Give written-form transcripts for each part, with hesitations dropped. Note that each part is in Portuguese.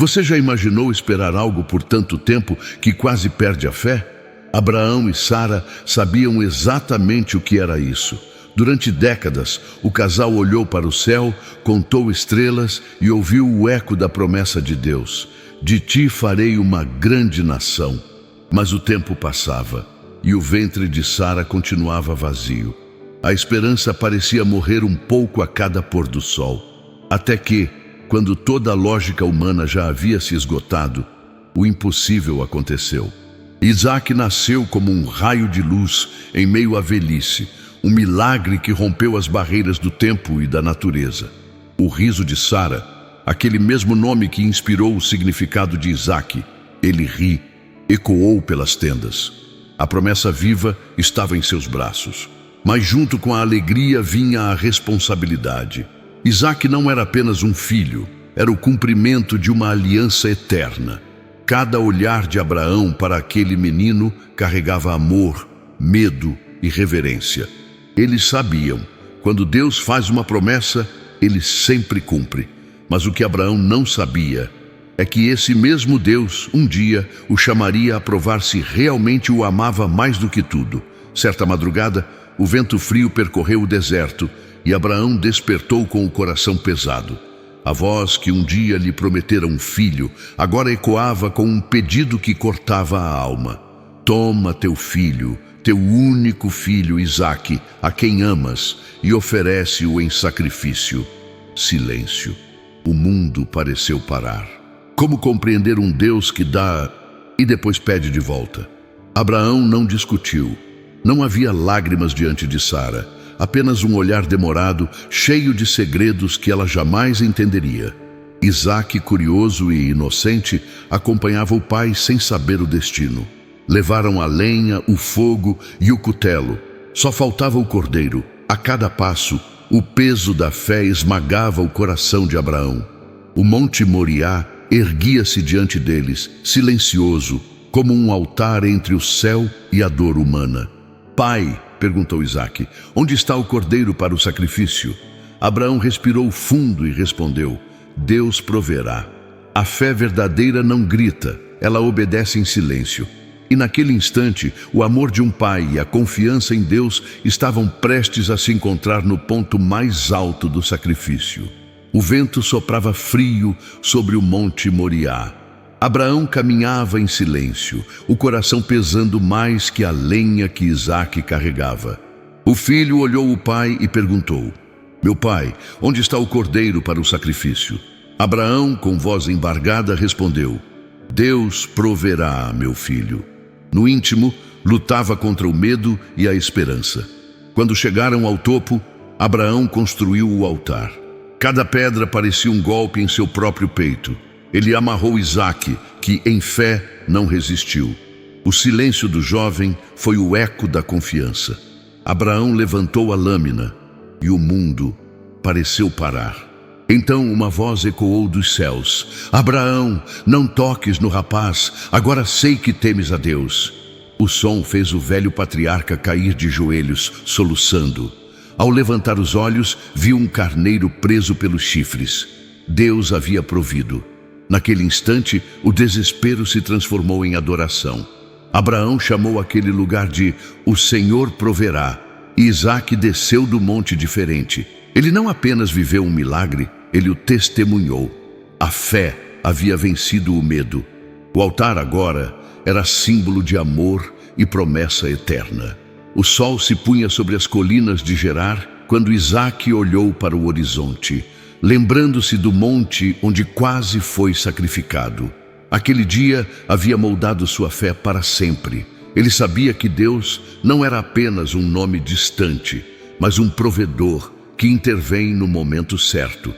Você já imaginou esperar algo por tanto tempo que quase perde a fé? Abraão e Sara sabiam exatamente o que era isso. Durante décadas, o casal olhou para o céu, contou estrelas e ouviu o eco da promessa de Deus: de ti farei uma grande nação. Mas o tempo passava e o ventre de Sara continuava vazio. A esperança parecia morrer um pouco a cada pôr do sol. Até que, quando toda a lógica humana já havia se esgotado, o impossível aconteceu. Isaac nasceu como um raio de luz em meio à velhice, um milagre que rompeu as barreiras do tempo e da natureza. O riso de Sara, aquele mesmo nome que inspirou o significado de Isaac, ele ri, ecoou pelas tendas. A promessa viva estava em seus braços. Mas junto com a alegria vinha a responsabilidade. Isaac não era apenas um filho, era o cumprimento de uma aliança eterna. Cada olhar de Abraão para aquele menino carregava amor, medo e reverência. Eles sabiam, quando Deus faz uma promessa, ele sempre cumpre. Mas o que Abraão não sabia é que esse mesmo Deus, um dia, o chamaria a provar se realmente o amava mais do que tudo. Certa madrugada, o vento frio percorreu o deserto e Abraão despertou com o coração pesado. A voz que um dia lhe prometera um filho agora ecoava com um pedido que cortava a alma. Toma teu filho, teu único filho Isaque, a quem amas, e oferece-o em sacrifício. Silêncio. O mundo pareceu parar. Como compreender um Deus que dá e depois pede de volta? Abraão não discutiu. Não havia lágrimas diante de Sara, apenas um olhar demorado, cheio de segredos que ela jamais entenderia. Isaque, curioso e inocente, acompanhava o pai sem saber o destino. Levaram a lenha, o fogo e o cutelo. Só faltava o cordeiro. A cada passo, o peso da fé esmagava o coração de Abraão. O Monte Moriá erguia-se diante deles, silencioso, como um altar entre o céu e a dor humana. Pai, perguntou Isaque, onde está o cordeiro para o sacrifício? Abraão respirou fundo e respondeu: Deus proverá. A fé verdadeira não grita, ela obedece em silêncio. E naquele instante, o amor de um pai e a confiança em Deus estavam prestes a se encontrar no ponto mais alto do sacrifício. O vento soprava frio sobre o Monte Moriá. Abraão caminhava em silêncio, o coração pesando mais que a lenha que Isaque carregava. O filho olhou o pai e perguntou: Meu pai, onde está o cordeiro para o sacrifício? Abraão, com voz embargada, respondeu: Deus proverá, meu filho. No íntimo, lutava contra o medo e a esperança. Quando chegaram ao topo, Abraão construiu o altar. Cada pedra parecia um golpe em seu próprio peito. Ele amarrou Isaque, que em fé não resistiu. O silêncio do jovem foi o eco da confiança. Abraão levantou a lâmina e o mundo pareceu parar. Então uma voz ecoou dos céus: Abraão, não toques no rapaz, agora sei que temes a Deus. O som fez o velho patriarca cair de joelhos, soluçando. Ao levantar os olhos, viu um carneiro preso pelos chifres. Deus havia provido. Naquele instante, o desespero se transformou em adoração. Abraão chamou aquele lugar de O Senhor Proverá. E Isaque desceu do monte diferente. Ele não apenas viveu um milagre, ele o testemunhou. A fé havia vencido o medo. O altar agora era símbolo de amor e promessa eterna. O sol se punha sobre as colinas de Gerar quando Isaque olhou para o horizonte, lembrando-se do monte onde quase foi sacrificado. Aquele dia havia moldado sua fé para sempre. Ele sabia que Deus não era apenas um nome distante, mas um provedor que intervém no momento certo.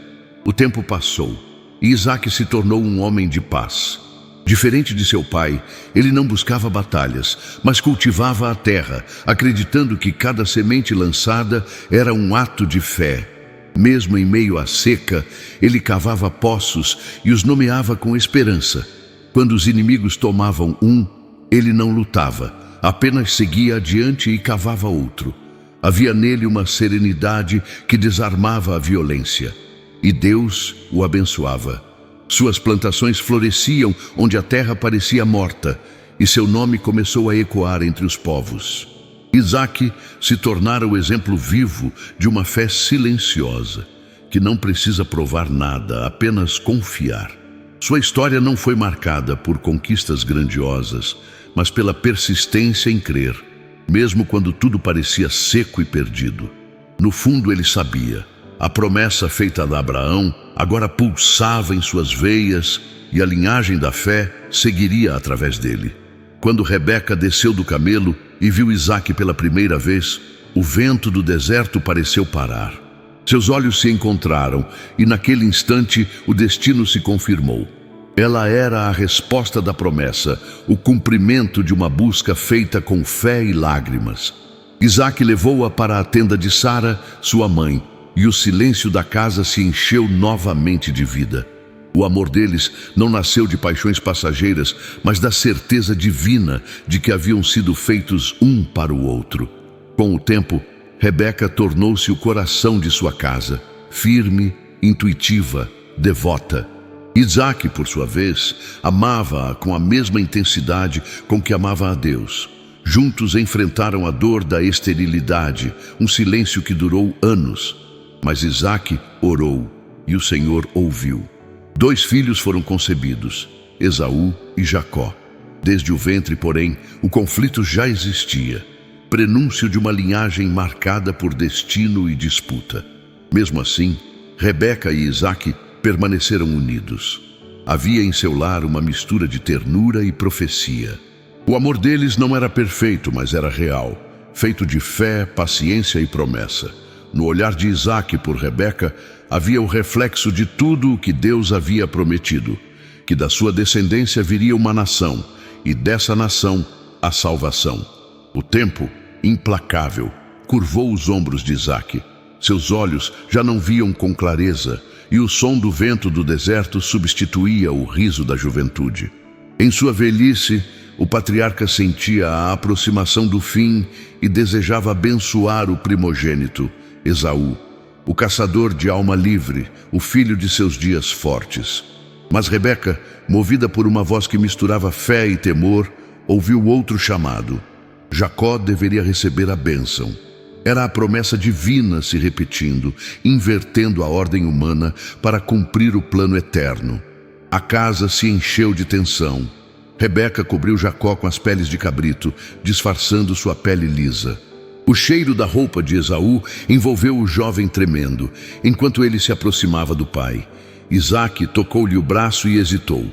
O tempo passou e Isaque se tornou um homem de paz. Diferente de seu pai, ele não buscava batalhas, mas cultivava a terra, acreditando que cada semente lançada era um ato de fé. Mesmo em meio à seca, ele cavava poços e os nomeava com esperança. Quando os inimigos tomavam um, ele não lutava, apenas seguia adiante e cavava outro. Havia nele uma serenidade que desarmava a violência. E Deus o abençoava. Suas plantações floresciam onde a terra parecia morta, e seu nome começou a ecoar entre os povos. Isaque se tornara o exemplo vivo de uma fé silenciosa, que não precisa provar nada, apenas confiar. Sua história não foi marcada por conquistas grandiosas, mas pela persistência em crer, mesmo quando tudo parecia seco e perdido. No fundo ele sabia, a promessa feita a Abraão agora pulsava em suas veias e a linhagem da fé seguiria através dele. Quando Rebeca desceu do camelo e viu Isaque pela primeira vez, o vento do deserto pareceu parar. Seus olhos se encontraram e naquele instante o destino se confirmou. Ela era a resposta da promessa, o cumprimento de uma busca feita com fé e lágrimas. Isaque levou-a para a tenda de Sara, sua mãe, e o silêncio da casa se encheu novamente de vida. O amor deles não nasceu de paixões passageiras, mas da certeza divina de que haviam sido feitos um para o outro. Com o tempo, Rebeca tornou-se o coração de sua casa, firme, intuitiva, devota. Isaque, por sua vez, amava-a com a mesma intensidade com que amava a Deus. Juntos enfrentaram a dor da esterilidade, um silêncio que durou anos. Mas Isaque orou e o Senhor ouviu. 2 filhos foram concebidos, Esaú e Jacó. Desde o ventre, porém, o conflito já existia, prenúncio de uma linhagem marcada por destino e disputa. Mesmo assim, Rebeca e Isaque permaneceram unidos. Havia em seu lar uma mistura de ternura e profecia. O amor deles não era perfeito, mas era real, feito de fé, paciência e promessa. No olhar de Isaque por Rebeca, havia o reflexo de tudo o que Deus havia prometido, que da sua descendência viria uma nação, e dessa nação a salvação. O tempo, implacável, curvou os ombros de Isaque. Seus olhos já não viam com clareza, e o som do vento do deserto substituía o riso da juventude. Em sua velhice, o patriarca sentia a aproximação do fim e desejava abençoar o primogênito, Esaú, o caçador de alma livre, o filho de seus dias fortes. Mas Rebeca, movida por uma voz que misturava fé e temor, ouviu outro chamado. Jacó deveria receber a bênção. Era a promessa divina se repetindo, invertendo a ordem humana para cumprir o plano eterno. A casa se encheu de tensão. Rebeca cobriu Jacó com as peles de cabrito, disfarçando sua pele lisa. O cheiro da roupa de Esaú envolveu o jovem tremendo, enquanto ele se aproximava do pai. Isaque tocou-lhe o braço e hesitou.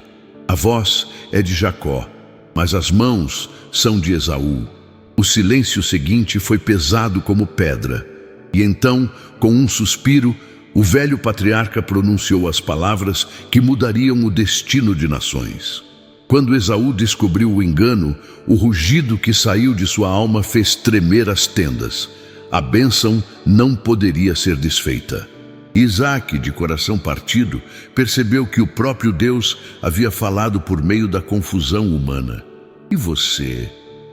A voz é de Jacó, mas as mãos são de Esaú. O silêncio seguinte foi pesado como pedra. E então, com um suspiro, o velho patriarca pronunciou as palavras que mudariam o destino de nações. Quando Esaú descobriu o engano, o rugido que saiu de sua alma fez tremer as tendas. A bênção não poderia ser desfeita. Isaque, de coração partido, percebeu que o próprio Deus havia falado por meio da confusão humana. E você?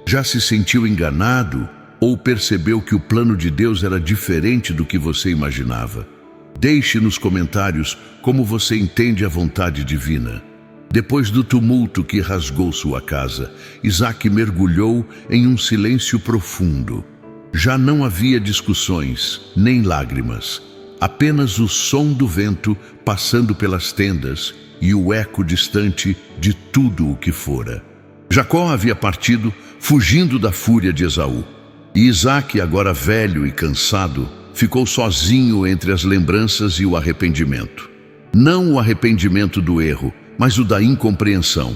Já se sentiu enganado ou percebeu que o plano de Deus era diferente do que você imaginava? Deixe nos comentários como você entende a vontade divina. Depois do tumulto que rasgou sua casa, Isaque mergulhou em um silêncio profundo. Já não havia discussões, nem lágrimas. Apenas o som do vento passando pelas tendas e o eco distante de tudo o que fora. Jacó havia partido, fugindo da fúria de Esaú. E Isaque, agora velho e cansado, ficou sozinho entre as lembranças e o arrependimento. Não o arrependimento do erro, mas o da incompreensão,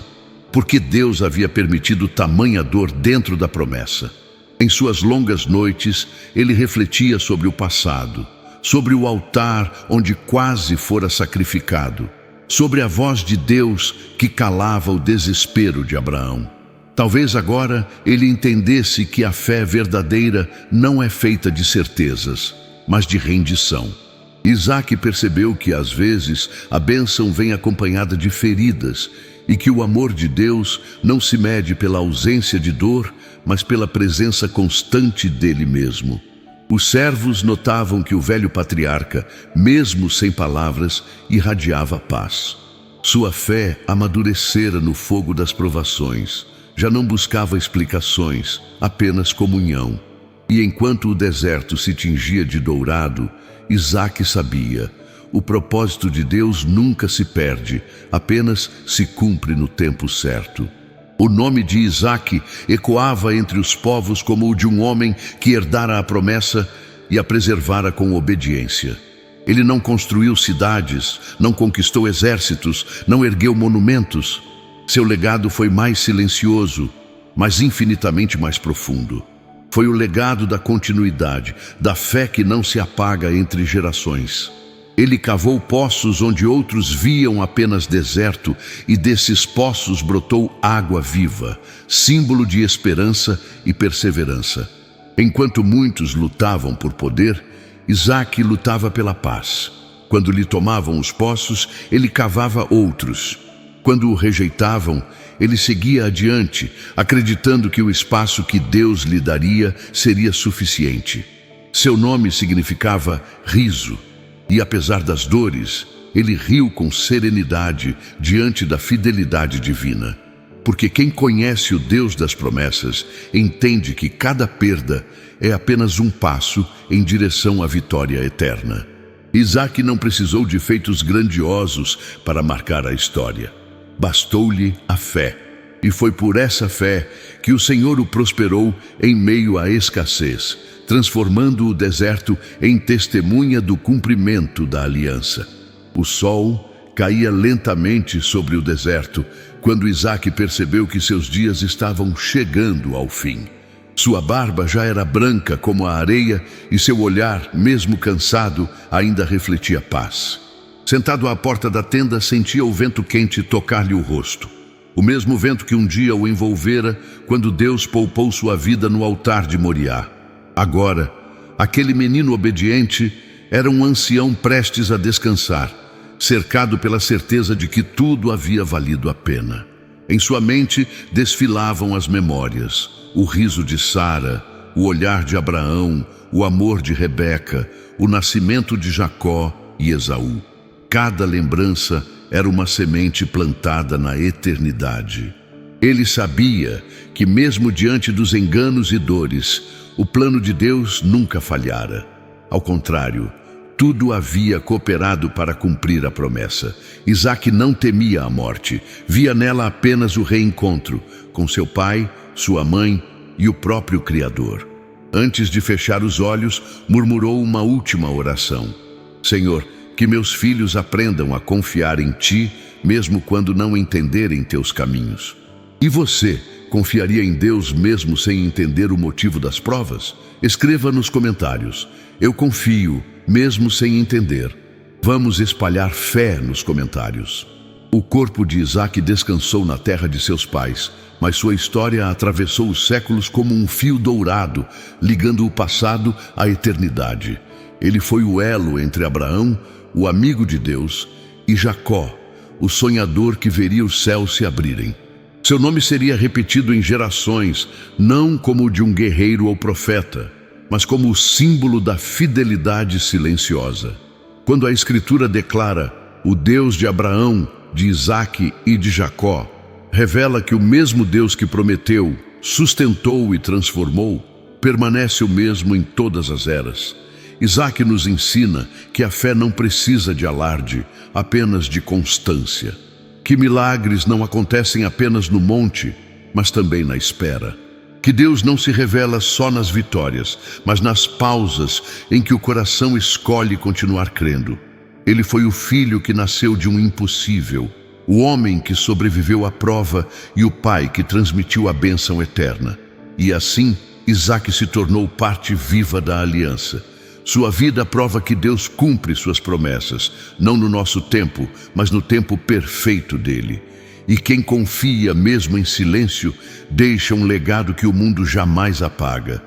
porque Deus havia permitido tamanha dor dentro da promessa. Em suas longas noites, ele refletia sobre o passado, sobre o altar onde quase fora sacrificado, sobre a voz de Deus que calava o desespero de Abraão. Talvez agora ele entendesse que a fé verdadeira não é feita de certezas, mas de rendição. Isaque percebeu que, às vezes, a bênção vem acompanhada de feridas e que o amor de Deus não se mede pela ausência de dor, mas pela presença constante dele mesmo. Os servos notavam que o velho patriarca, mesmo sem palavras, irradiava paz. Sua fé amadurecera no fogo das provações. Já não buscava explicações, apenas comunhão. E enquanto o deserto se tingia de dourado, Isaque sabia: o propósito de Deus nunca se perde, apenas se cumpre no tempo certo. O nome de Isaque ecoava entre os povos como o de um homem que herdara a promessa e a preservara com obediência. Ele não construiu cidades, não conquistou exércitos, não ergueu monumentos. Seu legado foi mais silencioso, mas infinitamente mais profundo. Foi o legado da continuidade, da fé que não se apaga entre gerações. Ele cavou poços onde outros viam apenas deserto, e desses poços brotou água viva, símbolo de esperança e perseverança. Enquanto muitos lutavam por poder, Isaque lutava pela paz. Quando lhe tomavam os poços, ele cavava outros. Quando o rejeitavam, ele seguia adiante, acreditando que o espaço que Deus lhe daria seria suficiente. Seu nome significava riso, e apesar das dores, ele riu com serenidade diante da fidelidade divina. Porque quem conhece o Deus das promessas entende que cada perda é apenas um passo em direção à vitória eterna. Isaque não precisou de feitos grandiosos para marcar a história. Bastou-lhe a fé, e foi por essa fé que o Senhor o prosperou em meio à escassez, transformando o deserto em testemunha do cumprimento da aliança. O sol caía lentamente sobre o deserto quando Isaque percebeu que seus dias estavam chegando ao fim. Sua barba já era branca como a areia e seu olhar, mesmo cansado, ainda refletia paz. Sentado à porta da tenda, sentia o vento quente tocar-lhe o rosto. O mesmo vento que um dia o envolvera quando Deus poupou sua vida no altar de Moriá. Agora, aquele menino obediente era um ancião prestes a descansar, cercado pela certeza de que tudo havia valido a pena. Em sua mente desfilavam as memórias, o riso de Sara, o olhar de Abraão, o amor de Rebeca, o nascimento de Jacó e Esaú. Cada lembrança era uma semente plantada na eternidade. Ele sabia que, mesmo diante dos enganos e dores, o plano de Deus nunca falhara. Ao contrário, tudo havia cooperado para cumprir a promessa. Isaque não temia a morte, via nela apenas o reencontro com seu pai, sua mãe e o próprio Criador. Antes de fechar os olhos, murmurou uma última oração: Senhor, que meus filhos aprendam a confiar em Ti, mesmo quando não entenderem Teus caminhos. E você, confiaria em Deus mesmo sem entender o motivo das provas? Escreva nos comentários: eu confio, mesmo sem entender. Vamos espalhar fé nos comentários. O corpo de Isaque descansou na terra de seus pais, mas sua história atravessou os séculos como um fio dourado, ligando o passado à eternidade. Ele foi o elo entre Abraão, o amigo de Deus, e Jacó, o sonhador que veria os céus se abrirem. Seu nome seria repetido em gerações, não como o de um guerreiro ou profeta, mas como o símbolo da fidelidade silenciosa. Quando a Escritura declara o Deus de Abraão, de Isaque e de Jacó, revela que o mesmo Deus que prometeu, sustentou e transformou, permanece o mesmo em todas as eras. Isaque nos ensina que a fé não precisa de alarde, apenas de constância. Que milagres não acontecem apenas no monte, mas também na espera. Que Deus não se revela só nas vitórias, mas nas pausas em que o coração escolhe continuar crendo. Ele foi o filho que nasceu de um impossível, o homem que sobreviveu à prova e o pai que transmitiu a bênção eterna. E assim, Isaque se tornou parte viva da aliança. Sua vida prova que Deus cumpre suas promessas, não no nosso tempo, mas no tempo perfeito dele. E quem confia mesmo em silêncio, deixa um legado que o mundo jamais apaga.